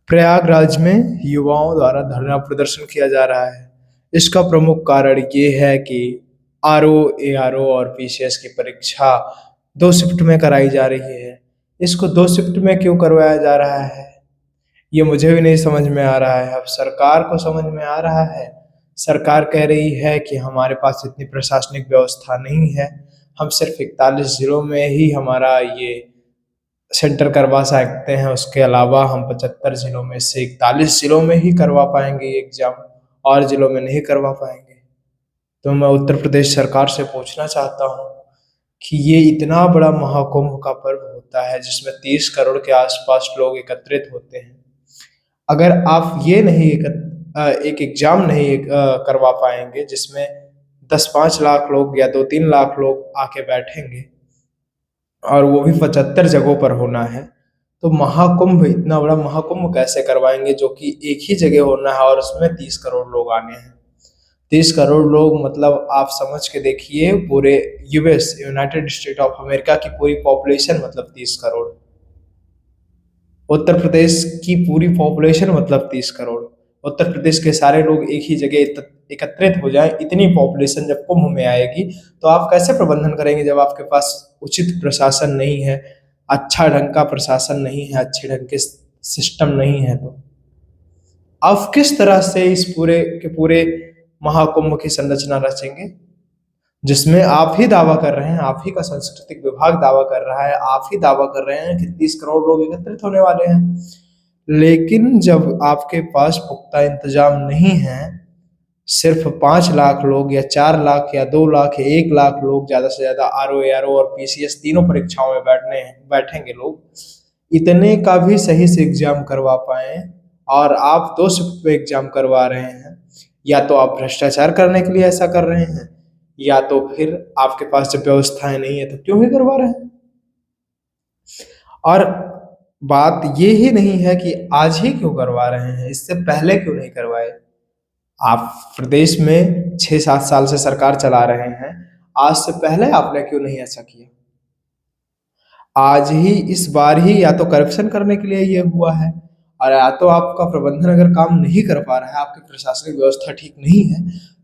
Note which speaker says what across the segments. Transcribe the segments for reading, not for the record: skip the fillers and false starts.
Speaker 1: प्रयागराज में युवाओं द्वारा धरना प्रदर्शन किया जा रहा है। इसका प्रमुख कारण ये है कि आरओ, एआरओ और पीसीएस की परीक्षा 2 शिफ्ट में कराई जा रही है। इसको 2 शिफ्ट में क्यों करवाया जा रहा है? ये मुझे भी नहीं समझ में आ रहा है। अब सरकार को समझ में आ रहा है। सरकार कह रही है कि हमारे पास इतनी प्रशासनिक व्यवस्था नहीं है। हम सिर्फ 41 जिलों में ही हमारा ये सेंटर करवा सकते हैं, उसके अलावा हम 75 जिलों में से 41 जिलों में ही करवा पाएँगे ये एग्ज़ाम, और जिलों में नहीं करवा पाएँगे। तो मैं उत्तर प्रदेश सरकार से पूछना चाहता हूँ कि ये इतना बड़ा महाकुंभ का पर्व होता है जिसमें 30 करोड़ के आस-पास लोग एकत्रित होते हैं। अगर आप ये नहीं एक एग्ज़ाम नहीं करवा पाएँगे जिसमें 10-5 लाख लोग या 2-3 लाख लोग आके बैठेंगे और वो भी 75 जगहों पर होना है, तो महाकुंभ, इतना बड़ा महाकुंभ कैसे करवाएँगे जो कि एक ही जगह होना है और उसमें 30 करोड़ लोग आने हैं। 30 करोड़ लोग मतलब आप समझ के देखिए, पूरे US, United state of America की पूरी पॉपुलेशन मतलब 30 करोड़। उत्तर प्रदेश की पूरी पॉपुलेशन मतलब 30 करोड़। उत्तर प्रदेश के सारे लोग एक ही जगह एकत्रित हो जाएँ, इतनी पॉपुलेशन जब कुंभ में आएगी, तो आप कैसे प्रबंधन करेंगे जब आपके पास उचित प्रशासन नहीं है, अच्छा ढंग का प्रशासन नहीं है, अच्छे ढंग के सिस्टम नहीं है तो? आप किस तरह से इस पूरे के पूरे महाकुंभ की संरचना रचेंगे? जिसमें आप ही दावा कर रहे हैं, आप ही का सांस्कृतिक विभाग दावा कर रहा है, आप ही दावा कर रहे हैं कि 30 करोड़ लोग एकत्रित होने वाले हैं। लेकिन जब आपके पास पुख्ता इंतजाम नहीं है, सिर्फ 5 लाख लोग या 4 लाख या 2 लाख या 1 लाख लोग ज़्यादा से ज़्यादा आरओ, एआरओ और पीसीएस तीनों परीक्षाओं में बैठेंगे लोग, इतने का भी सही से एग्ज़ाम करवा पाएँ और आप 2 शिफ्ट पे एग्ज़ाम करवा रहे हैं। या तो आप भ्रष्टाचार करने के लिए ऐसा कर रहे हैं, या तो फिर आपके पास जब व्यवस्थाएँ नहीं है तो क्यों ही करवा रहे हैं? और बात ये ही नहीं है कि आज ही क्यों करवा रहे हैं, इससे पहले क्यों नहीं करवाए? आप प्रदेश में 6-7 साल से सरकार चला रहे हैं, आज से पहले आपने क्यों नहीं ऐसा किया? आज ही, इस बार ही या तो करप्शन करने के लिए ये हुआ है, और या तो आपका प्रबंधन अगर काम नहीं कर पा रहा है, आपकी प्रशासनिक व्यवस्था ठीक नहीं है,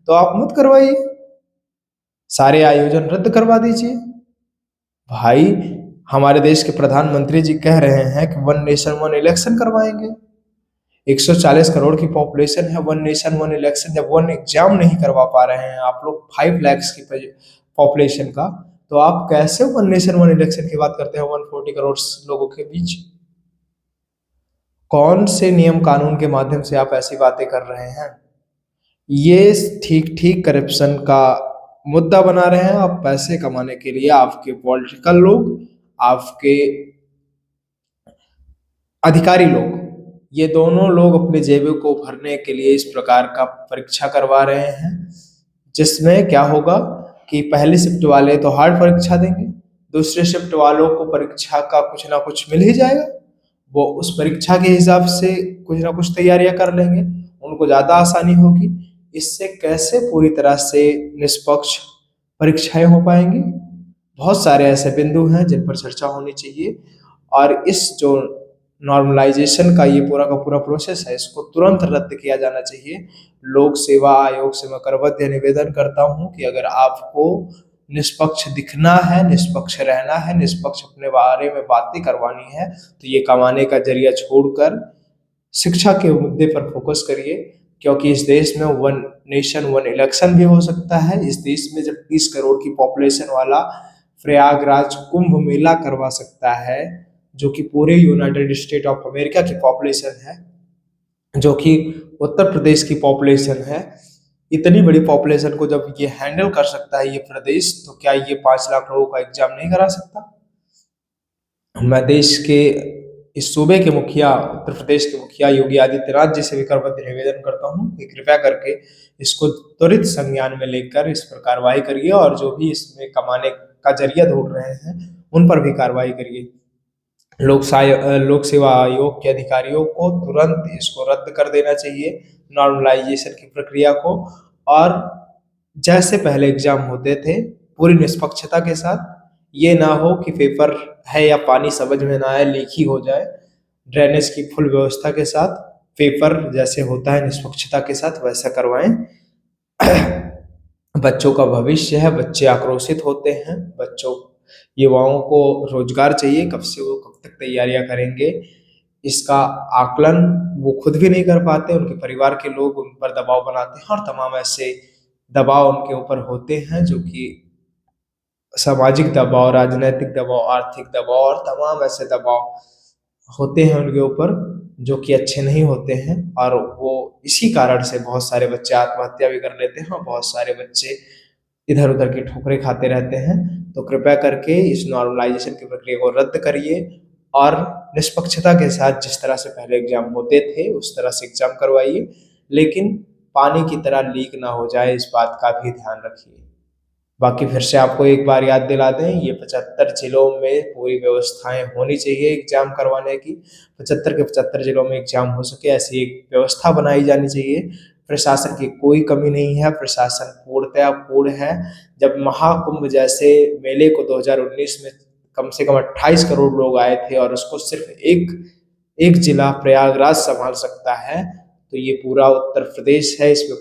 Speaker 1: तो आप मत करवाइए। सारे आयोजन रद्द करवा दीजिए। भाई, हमारे देश के प्रधानमंत्री जी कह रहे हैं कि वन नेशन वन इलेक्शन करवाएँगे। 140 करोड़ की पॉपुलेशन है, वन नेशन वन इलेक्शन जब वन एग्ज़ाम नहीं करवा पा रहे हैं आप लोग 5 लैक्स की पॉपुलेशन का, तो आप कैसे वन नेशन वन इलेक्शन की बात करते हैं 140 करोड़ लोगों के बीच? कौन से नियम कानून के माध्यम से आप ऐसी बातें कर रहे हैं? ये ठीक-ठीक करप्शन का मुद्दा बना रहे हैं आप पैसे कमाने के लिए। आपके पॉलिटिकल लोग, आपके अधिकारी लोग, ये दोनों लोग अपनी जेबों को भरने के लिए इस प्रकार का परीक्षा करवा रहे हैं, जिसमें क्या होगा कि पहली शिफ्ट वाले तो हार्ड परीक्षा देंगे, दूसरे शिफ्ट वालों को परीक्षा का कुछ ना कुछ मिल ही जाएगा। वो उस परीक्षा के हिसाब से कुछ ना कुछ तैयारियाँ कर लेंगे, उनको ज़्यादा आसानी होगी। इससे कैसे पूरी तरह से निष्पक्ष परीक्षाएँ हो पाएँगी? बहुत सारे ऐसे बिंदु हैं जिन पर चर्चा होनी चाहिए, और इस जो नॉर्मलाइज़ेशन का ये पूरा का पूरा प्रोसेस है, इसको तुरंत रद्द किया जाना चाहिए। लोक सेवा आयोग से मैं करबद्ध निवेदन करता हूँ कि अगर आपको निष्पक्ष दिखना है, निष्पक्ष रहना है, निष्पक्ष अपने बारे में बातें करवानी है, तो ये कमाने का ज़रिया छोड़कर शिक्षा के मुद्दे पर फोकस करिए, क्योंकि इस देश में वन नेशन वन इलेक्शन भी हो सकता है। इस देश में जब 30 करोड़ की पॉपुलेशन वाला प्रयागराज कुंभ मेला करवा सकता है, जो कि पूरे यूनाइटेड स्टेट ऑफ अमेरिका की पॉपुलेशन है, जो कि उत्तर प्रदेश की पॉपुलेशन है, इतनी बड़ी पॉपुलेशन को जब ये हैंडल कर सकता है ये प्रदेश, तो क्या ये 5 लाख लोगों का एग्ज़ाम नहीं करा सकता? मैं देश के इस सूबे के मुखिया, उत्तर प्रदेश के मुखिया योगी आदित्यनाथ जी से भी करबद्ध निवेदन करता हूँ कि कृपया करके इसको त्वरित संज्ञान में लेकर इस पर कार्रवाई करिए, और जो भी इसमें कमाने का ज़रिया ढूँढ रहे हैं, उन पर भी कार्रवाई करिए। लोक सेवा आयोग के अधिकारियों को तुरंत इसको रद्द कर देना चाहिए, नॉर्मलाइज़ेशन की प्रक्रिया को, और जैसे पहले एग्ज़ाम होते थे, पूरी निष्पक्षता के साथ। ये ना हो कि पेपर है या पानी समझ में ना आए, लीक ही हो जाए। ड्रेनेज की फुल व्यवस्था के साथ, पेपर जैसे होता है निष्पक्षता के साथ वैसा करवाएं। बच्चों का भविष्य है, बच्चे आक्रोशित होते हैं, बच्चों युवाओं को रोजगार चाहिए, कब से वो कब तक तैयारियां करेंगे इसका आकलन वो खुद भी नहीं कर पाते, उनके परिवार के लोग उन पर दबाव बनाते हैं और तमाम ऐसे दबाव उनके ऊपर होते हैं जो कि सामाजिक दबाव, राजनैतिक दबाव, आर्थिक दबाव और तमाम ऐसे दबाव होते हैं उनके ऊपर जो कि अच्छे नहीं होते हैं। और वो इसी कारण से बहुत सारे बच्चे आत्महत्या भी कर लेते हैं और बहुत सारे बच्चे इधर-उधर की ठोकरें खाते रहते हैं। तो कृपया करके इस नॉर्मलाइजेशन की प्रक्रिया को रद्द करिए और निष्पक्षता के साथ जिस तरह से पहले एग्जाम होते थे उस तरह से एग्जाम करवाइए, लेकिन पानी की तरह लीक ना हो जाए इस बात का भी ध्यान रखिए। बाकी फिर से आपको एक बार याद दिला दें, ये 75 जिलों में पूरी व्यवस्थाएं होनी चाहिए एग्जाम करवाने की। 75 के 75 जिलों में एग्जाम हो सके ऐसी एक व्यवस्था बनाई जानी चाहिए। प्रशासन की कोई कमी नहीं है, प्रशासन पूर्णतया पूर्ण है। जब महाकुंभ जैसे मेले को 2019 में कम से कम 28 करोड़ लोग आए थे और उसको सिर्फ एक एक जिला प्रयागराज संभाल सकता है, तो ये पूरा उत्तर प्रदेश है, इसमें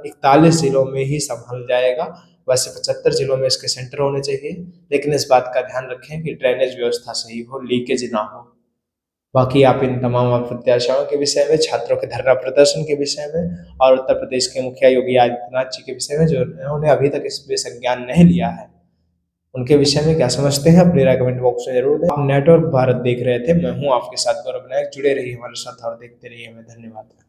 Speaker 1: 41 जिलों में ही संभल जाएगा। वैसे 75 जिलों में इसके सेंटर होने चाहिए, लेकिन इस बात का ध्यान रखें कि ड्रेनेज व्यवस्था सही हो, लीकेज ना हो। बाकी आप इन तमाम अप्रत्याशाओं के विषय में, छात्रों के धरना प्रदर्शन के विषय में और उत्तर प्रदेश के मुखिया योगी आदित्यनाथ जी के विषय में जो उन्होंने अभी तक इस पे संज्ञान नहीं लिया है, उनके विषय में क्या समझते हैं अपनी राय कमेंट बॉक्स में जरूर दें। आप नेटवर्क भारत देख रहे थे, मैं हूं आपके साथ गौरव नायक। जुड़े रहिए हमारे साथ और देखते रहिए हमें। धन्यवाद।